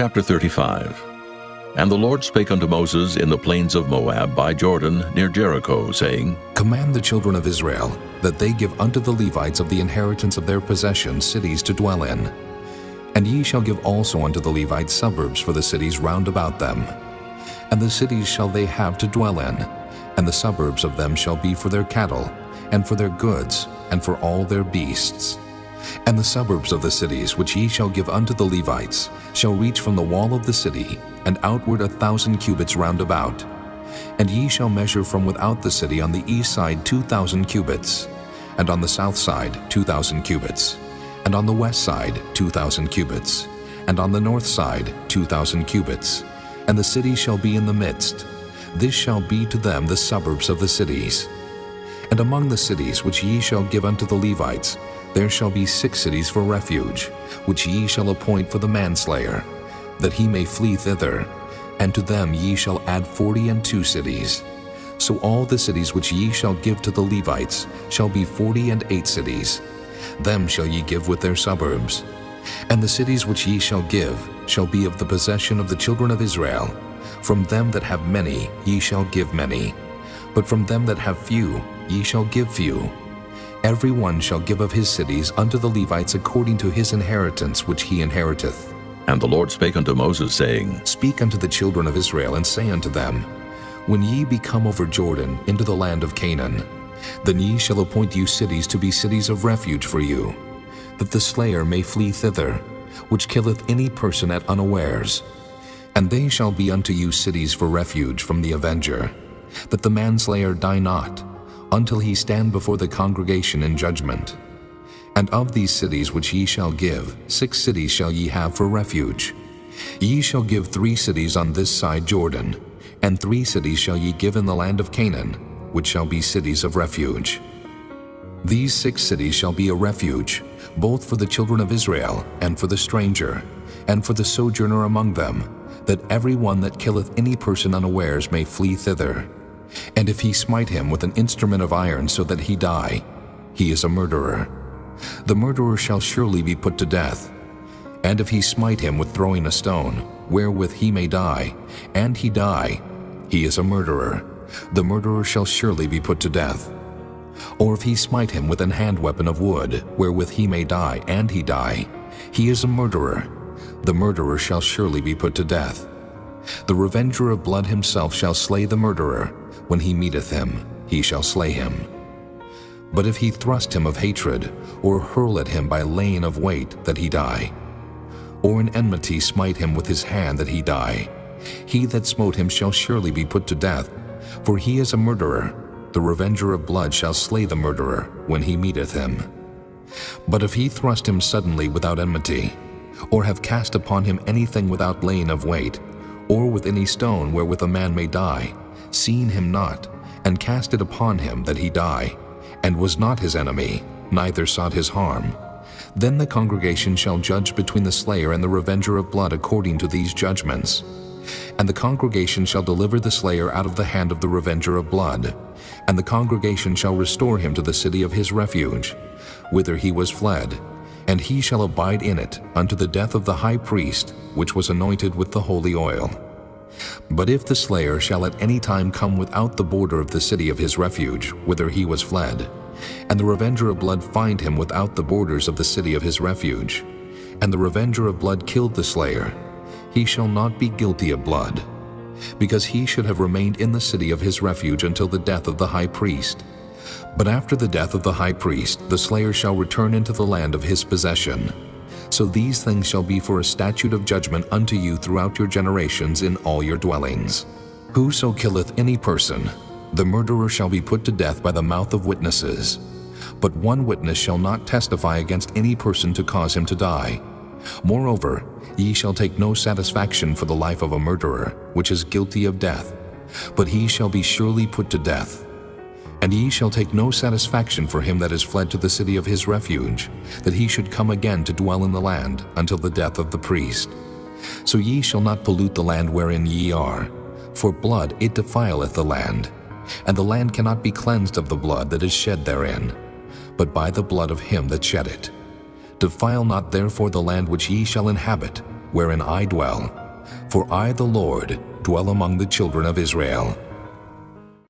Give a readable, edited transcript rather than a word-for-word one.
Chapter 35. And the Lord spake unto Moses in the plains of Moab by Jordan near Jericho, saying, Command the children of Israel that they give unto the Levites of the inheritance of their possession cities to dwell in. And ye shall give also unto the Levites suburbs for the cities round about them. And the cities shall they have to dwell in, and the suburbs of them shall be for their cattle, and for their goods, and for all their beasts. And the suburbs of the cities which ye shall give unto the Levites shall reach from the wall of the city, and outward 1,000 cubits round about. And ye shall measure from without the city on the east side 2,000 cubits, and on the south side 2,000 cubits, and on the west side 2,000 cubits, and on the north side 2,000 cubits. And the city shall be in the midst. This shall be to them the suburbs of the cities. And among the cities which ye shall give unto the Levites, there shall be 6 cities for refuge, which ye shall appoint for the manslayer, that he may flee thither, and to them ye shall add 42 cities. So all the cities which ye shall give to the Levites shall be 48 cities. Them shall ye give with their suburbs. And the cities which ye shall give shall be of the possession of the children of Israel. From them that have many ye shall give many, but from them that have few ye shall give few. Every one shall give of his cities unto the Levites according to his inheritance which he inheriteth. And the Lord spake unto Moses, saying, Speak unto the children of Israel, and say unto them, When ye be come over Jordan into the land of Canaan, then ye shall appoint you cities to be cities of refuge for you, that the slayer may flee thither, which killeth any person at unawares. And they shall be unto you cities for refuge from the avenger, that the manslayer die not, until he stand before the congregation in judgment. And of these cities which ye shall give, 6 cities shall ye have for refuge. Ye shall give 3 cities on this side Jordan, and 3 cities shall ye give in the land of Canaan, which shall be cities of refuge. These 6 cities shall be a refuge, both for the children of Israel, and for the stranger, and for the sojourner among them, that every one that killeth any person unawares may flee thither. And if he smite him with an instrument of iron so that he die, he is a murderer. The murderer shall surely be put to death. And if he smite him with throwing a stone, wherewith he may die, and he die, he is a murderer. The murderer shall surely be put to death. Or if he smite him with an hand weapon of wood, wherewith he may die, and he die, he is a murderer. The murderer shall surely be put to death. The revenger of blood himself shall slay the murderer. When he meeteth him, he shall slay him. But if he thrust him of hatred, or hurl at him by laying of weight, that he die, or in enmity smite him with his hand, that he die, he that smote him shall surely be put to death, for he is a murderer. The revenger of blood shall slay the murderer when he meeteth him. But if he thrust him suddenly without enmity, or have cast upon him anything without laying of weight, or with any stone wherewith a man may die, seeing him not, and cast it upon him that he die, and was not his enemy, neither sought his harm, then the congregation shall judge between the slayer and the revenger of blood according to these judgments. And the congregation shall deliver the slayer out of the hand of the revenger of blood, and the congregation shall restore him to the city of his refuge, whither he was fled, and he shall abide in it unto the death of the high priest, which was anointed with the holy oil. But if the slayer shall at any time come without the border of the city of his refuge, whither he was fled, and the revenger of blood find him without the borders of the city of his refuge, and the revenger of blood killed the slayer, he shall not be guilty of blood, because he should have remained in the city of his refuge until the death of the high priest. But after the death of the high priest, the slayer shall return into the land of his possession. So these things shall be for a statute of judgment unto you throughout your generations in all your dwellings. Whoso killeth any person, the murderer shall be put to death by the mouth of witnesses. But one witness shall not testify against any person to cause him to die. Moreover, ye shall take no satisfaction for the life of a murderer, which is guilty of death, but he shall be surely put to death. And ye shall take no satisfaction for him that is fled to the city of his refuge, that he should come again to dwell in the land until the death of the priest. So ye shall not pollute the land wherein ye are, for blood it defileth the land, and the land cannot be cleansed of the blood that is shed therein, but by the blood of him that shed it. Defile not therefore the land which ye shall inhabit, wherein I dwell. For I, the Lord, dwell among the children of Israel.